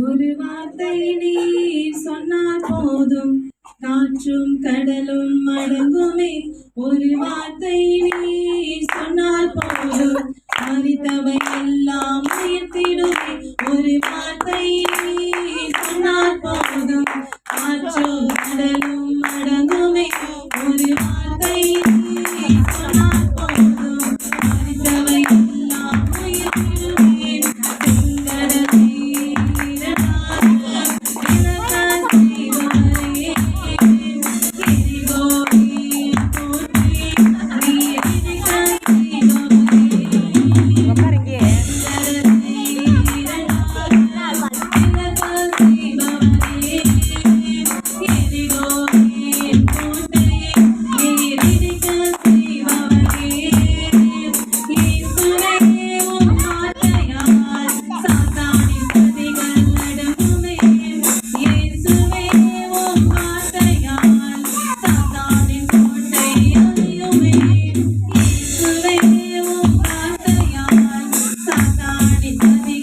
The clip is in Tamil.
ஒரு வார்த்தை நீ சொன்னால் போதும், காற்றும் கடலும் அடங்குமே. ஒரு வார்த்தை நீ சொன்னால் போதும், மறித்தவை எல்லாம் உயிர்த்திடுமே. ஒரு வார்த்தை நீ சொன்னால் போதும், காற்றும் கடலும் அடங்குமே. ஒரு வார்த்தை நீ சொன்னால் போதும், மறித்தவை எல்லாம் உயிர்த்திடுமே. செங்கடலை Thank you.